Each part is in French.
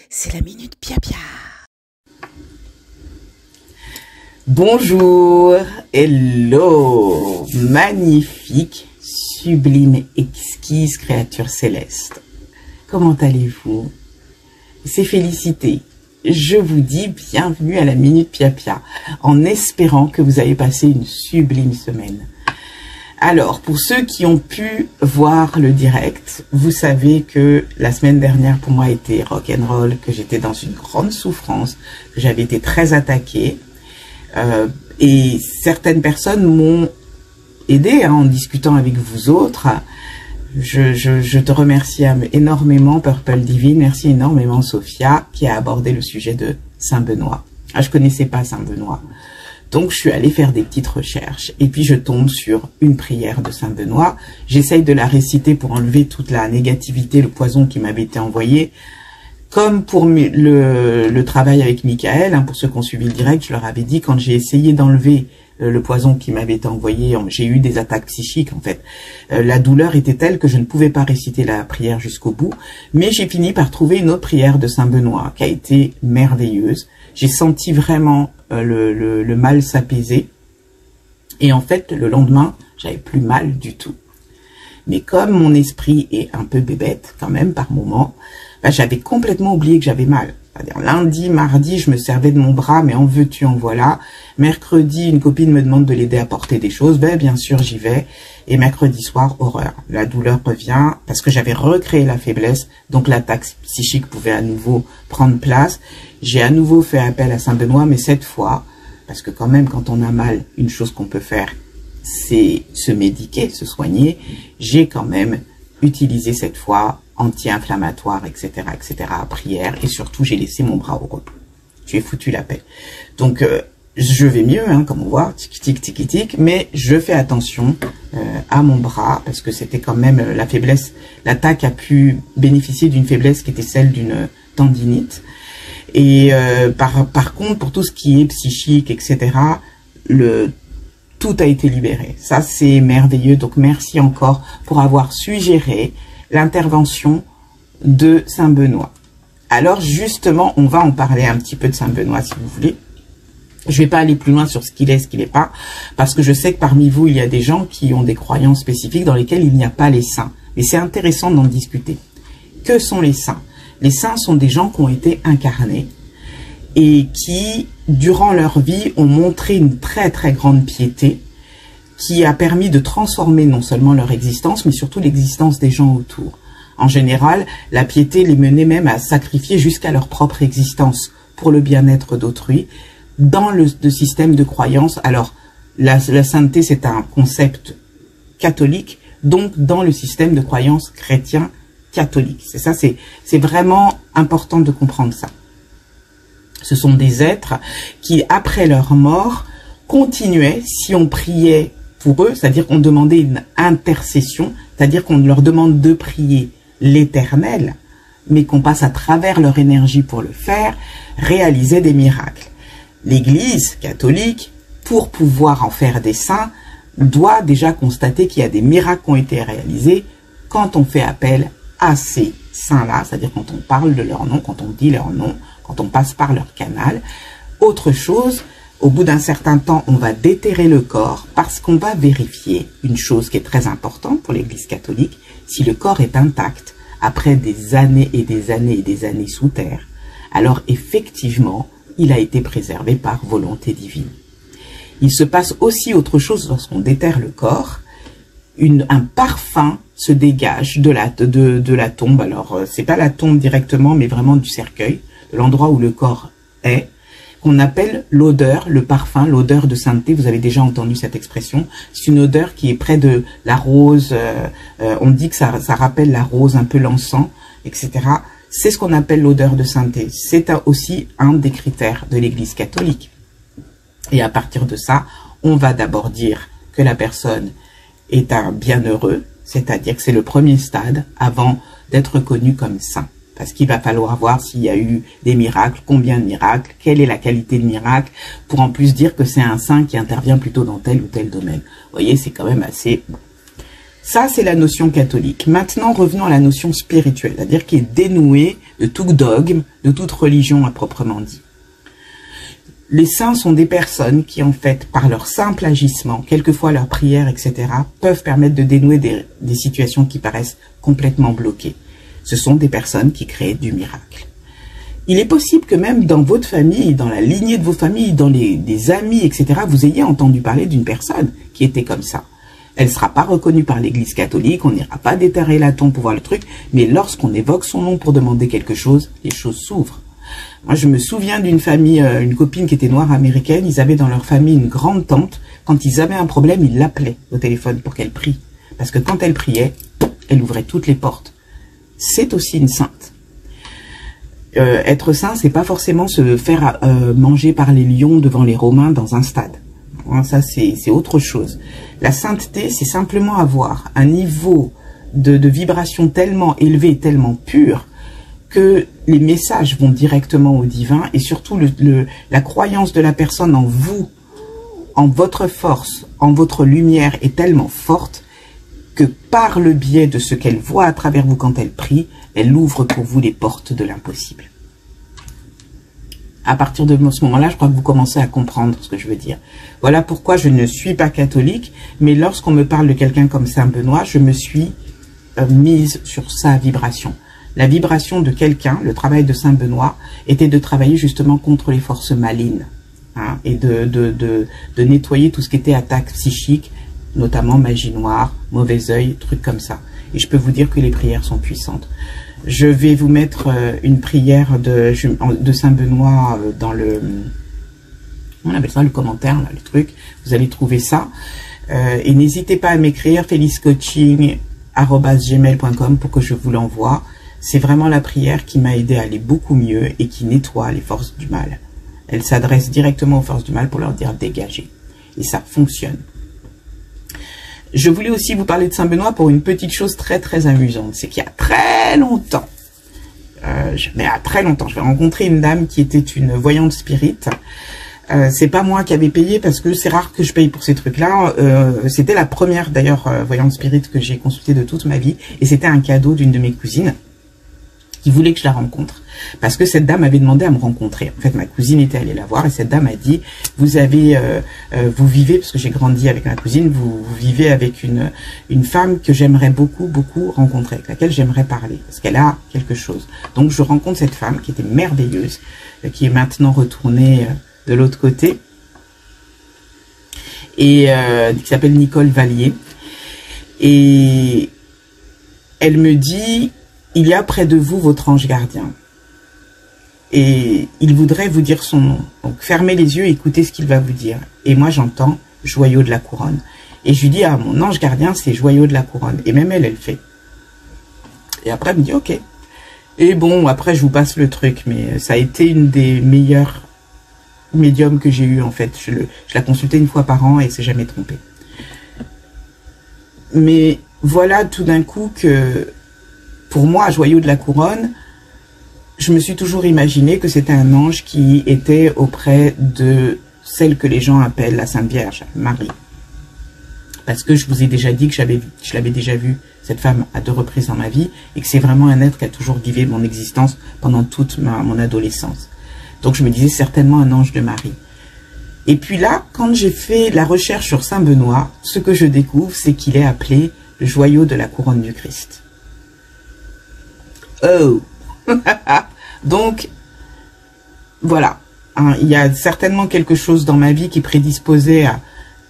c'est la Minute Pia Pia. Bonjour, hello, magnifique, sublime, exquise créature céleste. Comment allez-vous? C'est félicité. Je vous dis bienvenue à la Minute Pia Pia, en espérant que vous avez passé une sublime semaine. Alors, pour ceux qui ont pu voir le direct, vous savez que la semaine dernière pour moi a été rock'n'roll, que j'étais dans une grande souffrance, que j'avais été très attaquée. Et certaines personnes m'ont aidé en discutant avec vous autres. Je te remercie énormément, Purple Divine. Merci énormément, Sophia, qui a abordé le sujet de Saint-Benoît. Ah, je connaissais pas Saint-Benoît. Donc, je suis allée faire des petites recherches. Et puis, je tombe sur une prière de Saint-Benoît. J'essaye de la réciter pour enlever toute la négativité, le poison qui m'avait été envoyé. Comme pour le travail avec Michael, pour ceux qui ont suivi le direct, je leur avais dit, quand j'ai essayé d'enlever le poison qui m'avait été envoyé, j'ai eu des attaques psychiques en fait. La douleur était telle que je ne pouvais pas réciter la prière jusqu'au bout, mais j'ai fini par trouver une autre prière de Saint-Benoît qui a été merveilleuse. J'ai senti vraiment le mal s'apaiser, et en fait le lendemain, j'avais plus mal du tout. Mais comme mon esprit est un peu bébête quand même par moment, j'avais complètement oublié que j'avais mal. C'est-à-dire lundi, mardi, je me servais de mon bras, mais en veux-tu, en voilà. Mercredi, une copine me demande de l'aider à porter des choses. Bien sûr, j'y vais. Et mercredi soir, horreur. La douleur revient parce que j'avais recréé la faiblesse. Donc l'attaque psychique pouvait à nouveau prendre place. J'ai à nouveau fait appel à Saint-Benoît, mais cette fois, parce que quand même, quand on a mal, une chose qu'on peut faire, c'est se médiquer, se soigner. J'ai quand même utilisé cette fois anti-inflammatoire, etc., à prière, et surtout j'ai laissé mon bras au repos. J'ai foutu la paix. Donc je vais mieux, comme on voit, tic, mais je fais attention à mon bras, parce que c'était quand même la faiblesse. L'attaque a pu bénéficier d'une faiblesse qui était celle d'une tendinite. Et par contre, pour tout ce qui est psychique, etc., tout a été libéré. Ça, c'est merveilleux. Donc, merci encore pour avoir suggéré l'intervention de Saint-Benoît. Alors, justement, on va en parler un petit peu de Saint-Benoît, si vous voulez. Je vais pas aller plus loin sur ce qu'il est, ce qu'il n'est pas, parce que je sais que parmi vous, il y a des gens qui ont des croyances spécifiques dans lesquelles il n'y a pas les saints. Mais c'est intéressant d'en discuter. Que sont les saints? Les saints sont des gens qui ont été incarnés et qui, durant leur vie, ont montré une très très grande piété qui a permis de transformer non seulement leur existence, mais surtout l'existence des gens autour. En général, la piété les menait même à sacrifier jusqu'à leur propre existence pour le bien-être d'autrui. Dans le système de croyance, alors la sainteté c'est un concept catholique, donc dans le système de croyance chrétien catholique. C'est ça, c'est vraiment important de comprendre ça. Ce sont des êtres qui, après leur mort, continuaient, si on priait pour eux, c'est-à-dire qu'on demandait une intercession, c'est-à-dire qu'on leur demande de prier l'Éternel, mais qu'on passe à travers leur énergie pour le faire, réalisaient des miracles. L'Église catholique, pour pouvoir en faire des saints, doit déjà constater qu'il y a des miracles qui ont été réalisés quand on fait appel à ces saints-là, c'est-à-dire quand on parle de leur nom, quand on dit leur nom, quand on passe par leur canal. Autre chose, au bout d'un certain temps, on va déterrer le corps parce qu'on va vérifier une chose qui est très importante pour l'Église catholique, si le corps est intact après des années et des années et des années sous terre, alors effectivement, il a été préservé par volonté divine. Il se passe aussi autre chose lorsqu'on déterre le corps. Un parfum se dégage de la tombe. Alors, c'est pas la tombe directement, mais vraiment du cercueil, de l'endroit où le corps est, qu'on appelle l'odeur, le parfum, l'odeur de sainteté. Vous avez déjà entendu cette expression. C'est une odeur qui est près de la rose. On dit que ça rappelle la rose, un peu l'encens, etc. C'est ce qu'on appelle l'odeur de sainteté. C'est aussi un des critères de l'Église catholique. Et à partir de ça, on va d'abord dire que la personne est un bienheureux, c'est-à-dire que c'est le premier stade avant d'être connu comme saint. Parce qu'il va falloir voir s'il y a eu des miracles, combien de miracles, quelle est la qualité de miracle, pour en plus dire que c'est un saint qui intervient plutôt dans tel ou tel domaine. Vous voyez, c'est quand même assez... Ça, c'est la notion catholique. Maintenant, revenons à la notion spirituelle, c'est-à-dire qui est dénouée de tout dogme, de toute religion à proprement dit. Les saints sont des personnes qui, en fait, par leur simple agissement, quelquefois leur prière, etc., peuvent permettre de dénouer des situations qui paraissent complètement bloquées. Ce sont des personnes qui créent du miracle. Il est possible que même dans votre famille, dans la lignée de vos familles, dans des amis, etc., vous ayez entendu parler d'une personne qui était comme ça. Elle ne sera pas reconnue par l'Église catholique, on n'ira pas déterrer la tombe pour voir le truc, mais lorsqu'on évoque son nom pour demander quelque chose, les choses s'ouvrent. Moi, je me souviens d'une famille, une copine qui était noire américaine, ils avaient dans leur famille une grande tante. Quand ils avaient un problème, ils l'appelaient au téléphone pour qu'elle prie. Parce que quand elle priait, elle ouvrait toutes les portes. C'est aussi une sainte. Être saint, c'est pas forcément se faire manger par les lions devant les Romains dans un stade. Ça, c'est autre chose. La sainteté, c'est simplement avoir un niveau de vibration tellement élevé, tellement pur, que les messages vont directement au divin et surtout la croyance de la personne en vous, en votre force, en votre lumière est tellement forte que par le biais de ce qu'elle voit à travers vous quand elle prie, elle ouvre pour vous les portes de l'impossible. À partir de ce moment-là, je crois que vous commencez à comprendre ce que je veux dire. Voilà pourquoi je ne suis pas catholique, mais lorsqu'on me parle de quelqu'un comme Saint Benoît, je me suis mise sur sa vibration. La vibration de quelqu'un, le travail de Saint Benoît, était de travailler justement contre les forces malignes, hein, et de nettoyer tout ce qui était attaque psychique, notamment magie noire, mauvais œil, trucs comme ça. Et je peux vous dire que les prières sont puissantes. Je vais vous mettre une prière de Saint Benoît dans le... On appelle ça le commentaire, là, le truc. Vous allez trouver ça. Et n'hésitez pas à m'écrire feliscoaching@gmail.com pour que je vous l'envoie. C'est vraiment la prière qui m'a aidé à aller beaucoup mieux et qui nettoie les forces du mal. Elle s'adresse directement aux forces du mal pour leur dire dégagez. Et ça fonctionne. Je voulais aussi vous parler de Saint Benoît pour une petite chose très très amusante. C'est qu'il y a très longtemps, j'avais rencontré une dame qui était une voyante spirit. C'est pas moi qui avais payé parce que c'est rare que je paye pour ces trucs-là. C'était la première d'ailleurs voyante spirit que j'ai consultée de toute ma vie. Et c'était un cadeau d'une de mes cousines qui voulait que je la rencontre. Parce que cette dame avait demandé à me rencontrer. En fait, ma cousine était allée la voir et cette dame a dit, vous vivez, parce que j'ai grandi avec ma cousine, vous vivez avec une femme que j'aimerais beaucoup rencontrer, avec laquelle j'aimerais parler, parce qu'elle a quelque chose. Donc, je rencontre cette femme qui était merveilleuse, qui est maintenant retournée de l'autre côté, et qui s'appelle Nicole Vallier. Et elle me dit, il y a près de vous votre ange gardien. Et il voudrait vous dire son nom. Donc fermez les yeux et écoutez ce qu'il va vous dire. Et moi j'entends joyau de la couronne. Et je lui dis, ah, mon ange gardien c'est joyau de la couronne. Et même elle le fait. Et après elle me dit, ok. Et bon, après je vous passe le truc. Mais ça a été une des meilleures médiums que j'ai eu en fait. Je la consultais une fois par an et c'est jamais trompé. Mais voilà tout d'un coup que pour moi, joyau de la couronne, je me suis toujours imaginé que c'était un ange qui était auprès de celle que les gens appellent la Sainte Vierge, Marie. Parce que je vous ai déjà dit que je l'avais déjà vue, cette femme, à 2 reprises dans ma vie, et que c'est vraiment un être qui a toujours guidé mon existence pendant toute mon adolescence. Donc je me disais certainement un ange de Marie. Et puis là, quand j'ai fait la recherche sur Saint Benoît, ce que je découvre, c'est qu'il est appelé le joyau de la couronne du Christ. Oh. Donc, voilà. Hein, il y a certainement quelque chose dans ma vie qui prédisposait à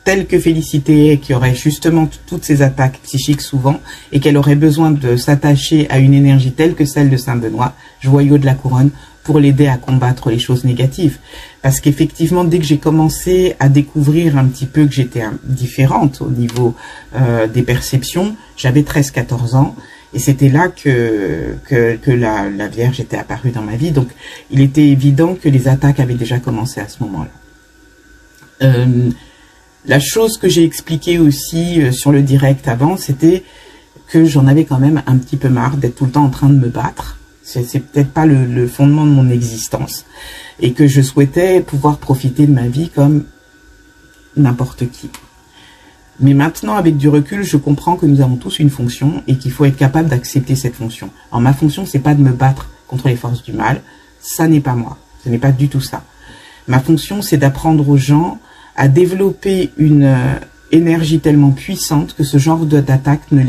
telle que Félicité, qui aurait justement toutes ces attaques psychiques souvent, et qu'elle aurait besoin de s'attacher à une énergie telle que celle de Saint Benoît, joyau de la couronne, pour l'aider à combattre les choses négatives. Parce qu'effectivement, dès que j'ai commencé à découvrir un petit peu que j'étais différente au niveau des perceptions, j'avais 13-14 ans, et c'était là que la Vierge était apparue dans ma vie. Donc, il était évident que les attaques avaient déjà commencé à ce moment-là. La chose que j'ai expliquée aussi sur le direct avant, c'était que j'en avais quand même un petit peu marre d'être tout le temps en train de me battre. C'est peut-être pas le fondement de mon existence. Et que je souhaitais pouvoir profiter de ma vie comme n'importe qui. Mais maintenant, avec du recul, je comprends que nous avons tous une fonction et qu'il faut être capable d'accepter cette fonction. Alors, ma fonction, c'est pas de me battre contre les forces du mal. Ça n'est pas moi. Ce n'est pas du tout ça. Ma fonction, c'est d'apprendre aux gens à développer une énergie tellement puissante que ce genre d'attaque ne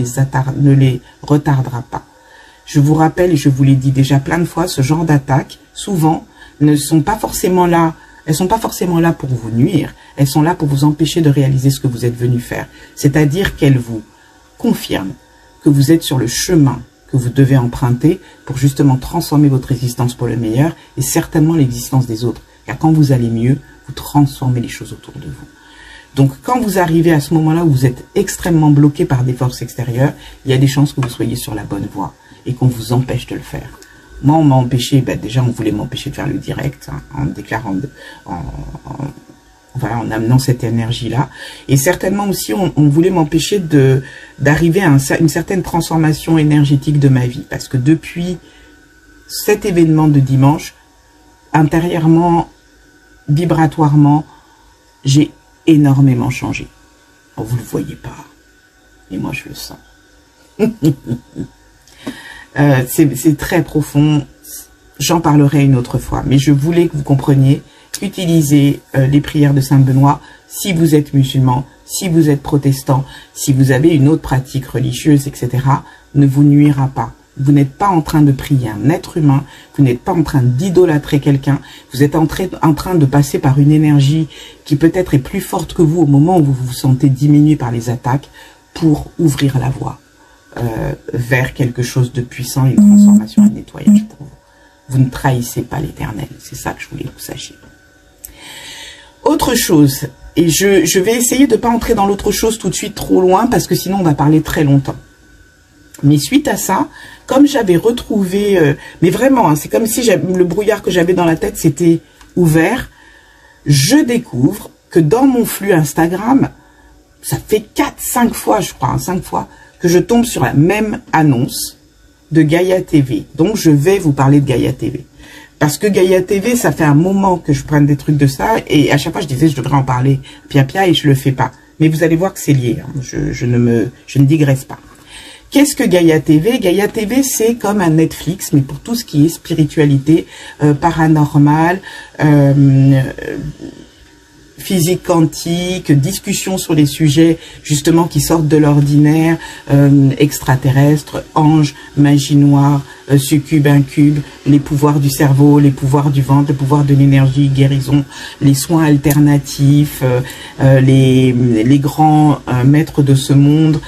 les retardera pas. Je vous rappelle, et je vous l'ai dit déjà plein de fois, ce genre d'attaques, souvent, ne sont pas forcément là. Elles sont pas forcément là pour vous nuire. Elles sont là pour vous empêcher de réaliser ce que vous êtes venu faire. C'est-à-dire qu'elles vous confirment que vous êtes sur le chemin que vous devez emprunter pour justement transformer votre existence pour le meilleur et certainement l'existence des autres. Car quand vous allez mieux, vous transformez les choses autour de vous. Donc, quand vous arrivez à ce moment-là où vous êtes extrêmement bloqué par des forces extérieures, il y a des chances que vous soyez sur la bonne voie et qu'on vous empêche de le faire. Moi, on m'a empêché, déjà, on voulait m'empêcher de faire le direct, hein, en déclarant, voilà, en amenant cette énergie-là. Et certainement aussi, on voulait m'empêcher d'arriver à une certaine transformation énergétique de ma vie. Parce que depuis cet événement de dimanche, intérieurement, vibratoirement, j'ai énormément changé. Bon, vous ne le voyez pas, mais moi je le sens. C'est très profond, j'en parlerai une autre fois, mais je voulais que vous compreniez qu'utiliser les prières de Saint Benoît, si vous êtes musulman, si vous êtes protestant, si vous avez une autre pratique religieuse, etc., ne vous nuira pas. Vous n'êtes pas en train de prier un être humain, vous n'êtes pas en train d'idolâtrer quelqu'un, vous êtes en train de passer par une énergie qui peut-être est plus forte que vous au moment où vous vous sentez diminué par les attaques pour ouvrir la voie vers quelque chose de puissant, une transformation, un nettoyage pour vous. Vous ne trahissez pas l'Éternel, c'est ça que je voulais que vous sachiez. Autre chose, et je vais essayer de ne pas entrer dans l'autre chose tout de suite trop loin parce que sinon on va parler très longtemps. Mais suite à ça, comme j'avais retrouvé, mais vraiment, hein, c'est comme si le brouillard que j'avais dans la tête s'était ouvert, je découvre que dans mon flux Instagram, ça fait 4-5 fois, je crois, 5 fois, que je tombe sur la même annonce de Gaïa TV. Donc, je vais vous parler de Gaïa TV. Parce que Gaïa TV, ça fait un moment que je prenne des trucs de ça, et à chaque fois, je disais, je devrais en parler pia et je le fais pas. Mais vous allez voir que c'est lié, hein. Je ne digresse pas. Qu'est-ce que Gaïa TV? Gaïa TV, c'est comme un Netflix, mais pour tout ce qui est spiritualité, paranormal, physique quantique, discussion sur les sujets justement qui sortent de l'ordinaire, extraterrestres, anges, magie noire, succube, incube, les pouvoirs du cerveau, les pouvoirs du ventre, les pouvoirs de l'énergie, guérison, les soins alternatifs, les grands maîtres de ce monde,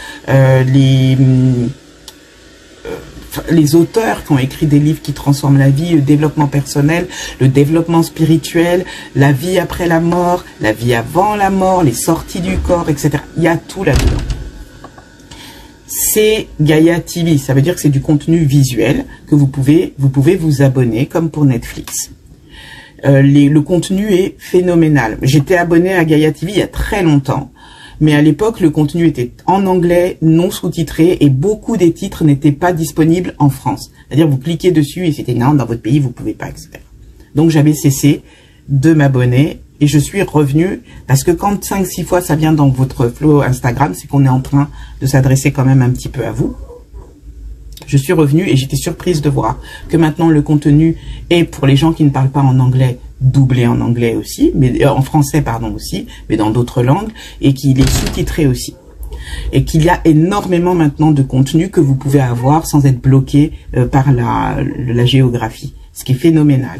les auteurs qui ont écrit des livres qui transforment la vie, le développement personnel, le développement spirituel, la vie après la mort, la vie avant la mort, les sorties du corps, etc. Il y a tout là-dedans. C'est Gaïa TV, ça veut dire que c'est du contenu visuel que vous pouvez vous abonner comme pour Netflix. Le contenu est phénoménal. J'étais abonné à Gaïa TV il y a très longtemps. Mais à l'époque, le contenu était en anglais, non sous-titré, et beaucoup des titres n'étaient pas disponibles en France. C'est-à-dire, vous cliquez dessus et c'était non, dans votre pays, vous pouvez pas, etc. Donc, j'avais cessé de m'abonner et je suis revenu parce que quand 5-6 fois ça vient dans votre flow Instagram, c'est qu'on est en train de s'adresser quand même un petit peu à vous. Je suis revenue et j'étais surprise de voir que maintenant le contenu est pour les gens qui ne parlent pas en anglais, doublé en anglais aussi, mais en français pardon aussi, mais dans d'autres langues, et qu'il est sous-titré aussi. Et qu'il y a énormément maintenant de contenu que vous pouvez avoir sans être bloqué par la géographie, ce qui est phénoménal.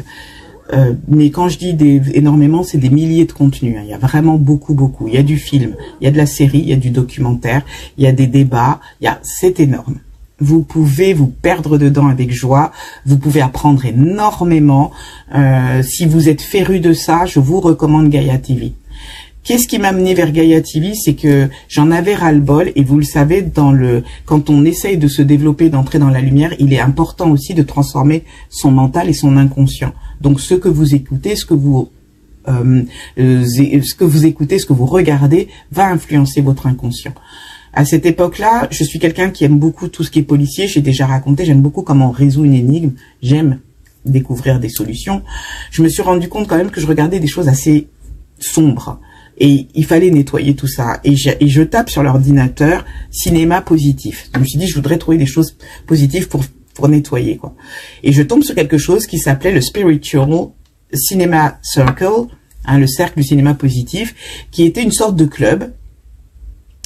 Mais quand je dis énormément, c'est des milliers de contenus, hein. Il y a vraiment beaucoup. Il y a du film, il y a de la série, il y a du documentaire, il y a des débats, c'est énorme. Vous pouvez vous perdre dedans avec joie, vous pouvez apprendre énormément. Si vous êtes féru de ça, je vous recommande Gaïa TV. Qu'est-ce qui m'a amené vers Gaïa TV? C'est que j'en avais ras-le-bol, et vous le savez, quand on essaye de se développer, d'entrer dans la lumière, il est important aussi de transformer son mental et son inconscient. Donc ce que vous écoutez, ce que vous écoutez, ce que vous regardez, va influencer votre inconscient. À cette époque-là, je suis quelqu'un qui aime beaucoup tout ce qui est policier. J'ai déjà raconté, j'aime beaucoup comment on résout une énigme. J'aime découvrir des solutions. Je me suis rendu compte quand même que je regardais des choses assez sombres. Et il fallait nettoyer tout ça. Et je tape sur l'ordinateur cinéma positif. Je me suis dit, je voudrais trouver des choses positives pour pour nettoyer, quoi. Et je tombe sur quelque chose qui s'appelait le Spiritual Cinema Circle, hein, le cercle du cinéma positif, qui était une sorte de club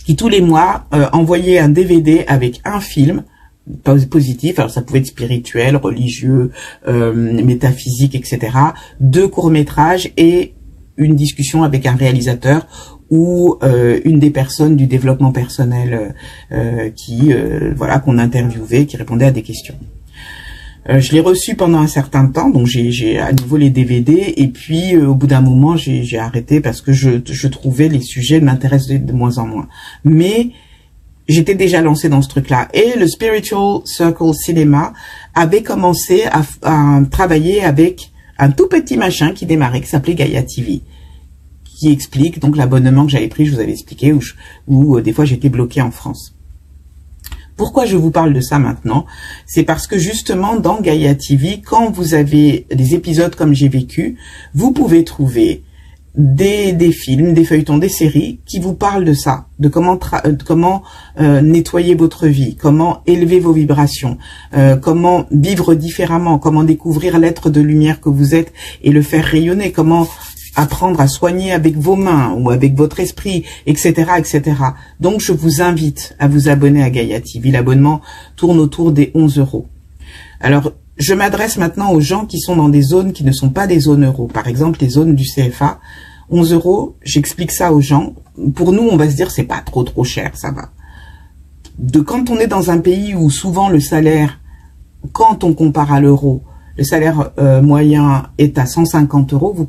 qui tous les mois envoyait un DVD avec un film positif. Alors ça pouvait être spirituel, religieux, métaphysique, etc. 2 courts-métrages et une discussion avec un réalisateur ou une des personnes du développement personnel voilà, qu'on interviewait, qui répondait à des questions. Je l'ai reçu pendant un certain temps, donc j'ai à nouveau les DVD, et puis au bout d'un moment j'ai arrêté parce que je trouvais les sujets m'intéressaient de moins en moins. Mais j'étais déjà lancée dans ce truc-là, et le Spiritual Circle Cinema avait commencé à travailler avec un tout petit machin qui démarrait, qui s'appelait Gaia TV, qui explique donc l'abonnement que j'avais pris, je vous avais expliqué, où des fois j'étais bloquée en France. Pourquoi je vous parle de ça maintenant? C'est parce que justement dans Gaia TV, quand vous avez des épisodes comme j'ai vécu, vous pouvez trouver des films, des feuilletons, des séries qui vous parlent de ça, de comment nettoyer votre vie, comment élever vos vibrations, comment vivre différemment, comment découvrir l'être de lumière que vous êtes et le faire rayonner, comment apprendre à soigner avec vos mains ou avec votre esprit, etc., etc. Donc, je vous invite à vous abonner à Gaia TV. L'abonnement tourne autour des 11 €. Alors, je m'adresse maintenant aux gens qui sont dans des zones qui ne sont pas des zones euro. Par exemple, les zones du CFA. 11 €, j'explique ça aux gens. Pour nous, on va se dire, c'est pas trop cher, ça va. Quand on est dans un pays où souvent le salaire, quand on compare à l'euro, le salaire moyen est à 150 €, vous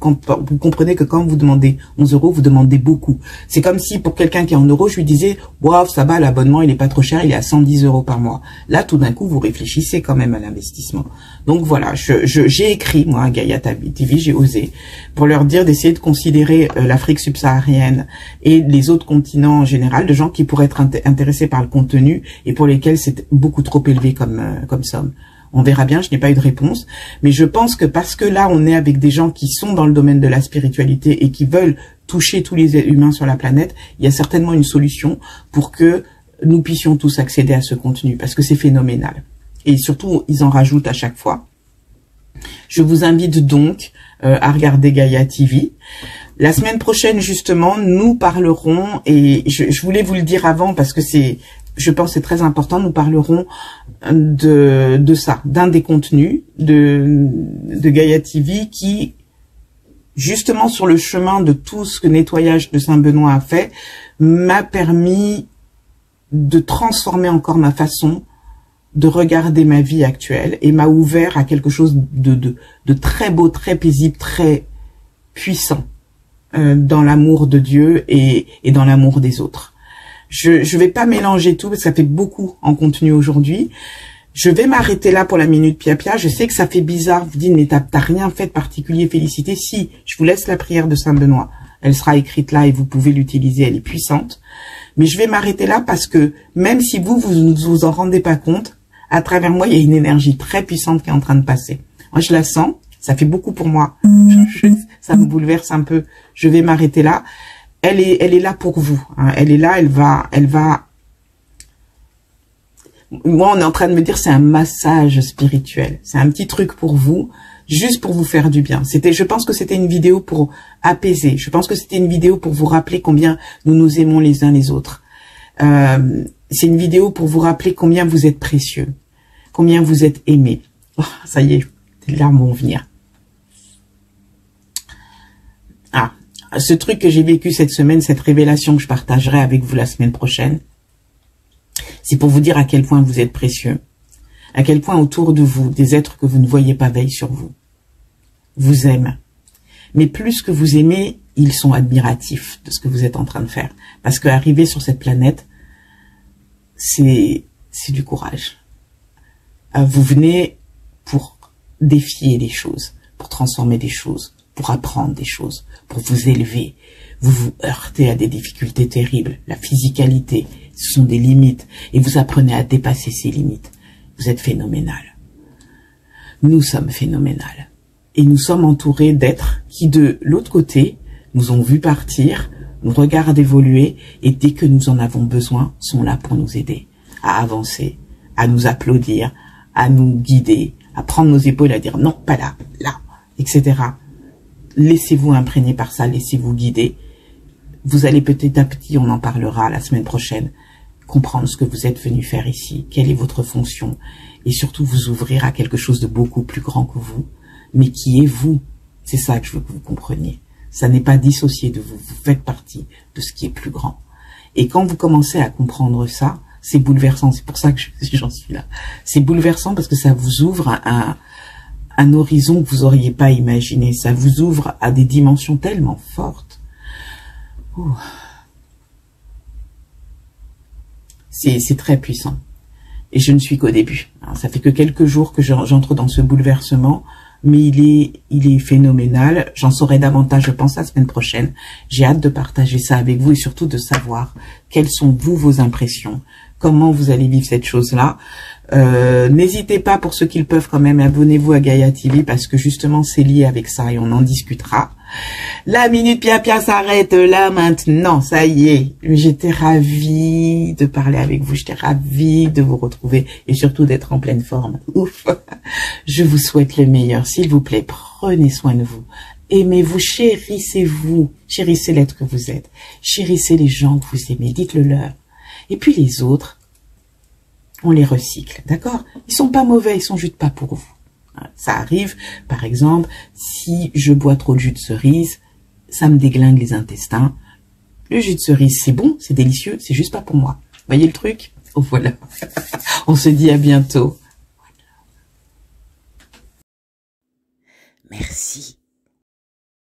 comprenez que quand vous demandez 11 €, vous demandez beaucoup. C'est comme si pour quelqu'un qui est en euros, je lui disais, wow, ça va, l'abonnement, il est pas trop cher, il est à 110 € par mois. Là, tout d'un coup, vous réfléchissez quand même à l'investissement. Donc voilà, j'ai écrit, moi, à Gaia TV, j'ai osé, pour leur dire d'essayer de considérer l'Afrique subsaharienne et les autres continents en général, de gens qui pourraient être intéressés par le contenu et pour lesquels c'est beaucoup trop élevé comme somme. On verra bien, je n'ai pas eu de réponse. Mais je pense que parce que là, on est avec des gens qui sont dans le domaine de la spiritualité et qui veulent toucher tous les humains sur la planète, il y a certainement une solution pour que nous puissions tous accéder à ce contenu, parce que c'est phénoménal. Et surtout, ils en rajoutent à chaque fois. Je vous invite donc à regarder Gaia TV. La semaine prochaine, justement, nous parlerons, et je voulais vous le dire avant parce que je pense que c'est très important, nous parlerons de ça, d'un des contenus de Gaia TV qui, justement sur le chemin de tout ce que nettoyage de Saint-Benoît a fait, m'a permis de transformer encore ma façon de regarder ma vie actuelle et m'a ouvert à quelque chose de très beau, très paisible, très puissant dans l'amour de Dieu et dans l'amour des autres. Je vais pas mélanger tout, parce que ça fait beaucoup en contenu aujourd'hui. Je vais m'arrêter là pour la minute Pia-Pia. Je sais que ça fait bizarre, vous dites, mais t'as rien fait de particulier, félicité. Si, je vous laisse la prière de Saint-Benoît. Elle sera écrite là et vous pouvez l'utiliser, elle est puissante. Mais je vais m'arrêter là parce que même si vous ne vous en rendez pas compte, à travers moi, il y a une énergie très puissante qui est en train de passer. Moi, je la sens, ça fait beaucoup pour moi. Ça me bouleverse un peu. Je vais m'arrêter là. Elle est là pour vous. Hein. Elle est là, elle va. Moi, on est en train de me dire, c'est un massage spirituel. C'est un petit truc pour vous, juste pour vous faire du bien. Je pense que c'était une vidéo pour apaiser. Je pense que c'était une vidéo pour vous rappeler combien nous nous aimons les uns les autres. C'est une vidéo pour vous rappeler combien vous êtes précieux, combien vous êtes aimés. Oh, ça y est, les larmes vont venir. Ah. Ce truc que j'ai vécu cette semaine, cette révélation que je partagerai avec vous la semaine prochaine, c'est pour vous dire à quel point vous êtes précieux, à quel point autour de vous, des êtres que vous ne voyez pas veillent sur vous, vous aiment. Mais plus que vous aimez, ils sont admiratifs de ce que vous êtes en train de faire. Parce qu'arriver sur cette planète, c'est du courage. Vous venez pour défier les choses, pour transformer des choses, pour apprendre des choses, pour vous élever. Vous vous heurtez à des difficultés terribles. La physicalité, ce sont des limites. Et vous apprenez à dépasser ces limites. Vous êtes phénoménal. Nous sommes phénoménal. Et nous sommes entourés d'êtres qui, de l'autre côté, nous ont vus partir, nous regardent évoluer, et dès que nous en avons besoin, sont là pour nous aider à avancer, à nous applaudir, à nous guider, à prendre nos épaules, à dire non, pas là, là, etc. Laissez-vous imprégner par ça, laissez-vous guider. Vous allez petit à petit, on en parlera la semaine prochaine, comprendre ce que vous êtes venu faire ici, quelle est votre fonction, et surtout vous ouvrir à quelque chose de beaucoup plus grand que vous, mais qui est vous. C'est ça que je veux que vous compreniez. Ça n'est pas dissocié de vous, vous faites partie de ce qui est plus grand. Et quand vous commencez à comprendre ça, c'est bouleversant, c'est pour ça que j'en suis là. C'est bouleversant parce que ça vous ouvre un horizon que vous n'auriez pas imaginé, ça vous ouvre à des dimensions tellement fortes. Ouh. C'est très puissant. Et je ne suis qu'au début. Alors, ça fait que quelques jours que j'entre dans ce bouleversement, mais il est phénoménal. J'en saurai davantage, je pense, la semaine prochaine. J'ai hâte de partager ça avec vous et surtout de savoir quelles sont vos impressions, comment vous allez vivre cette chose-là. N'hésitez pas, pour ceux qui le peuvent quand même, abonnez-vous à Gaïa TV parce que justement c'est lié avec ça et on en discutera. La minute Pia s'arrête là maintenant, ça y est. J'étais ravie de parler avec vous, j'étais ravie de vous retrouver et surtout d'être en pleine forme. Ouf. Je vous souhaite le meilleur, s'il vous plaît, prenez soin de vous. Aimez-vous, chérissez-vous, chérissez l'être que vous êtes, chérissez les gens que vous aimez, dites-le leur. Et puis les autres, on les recycle, d'accord? Ils sont pas mauvais, ils sont juste pas pour vous. Ça arrive, par exemple, si je bois trop de jus de cerise, ça me déglingue les intestins. Le jus de cerise, c'est bon, c'est délicieux, c'est juste pas pour moi. Voyez le truc? Oh, voilà. On se dit à bientôt.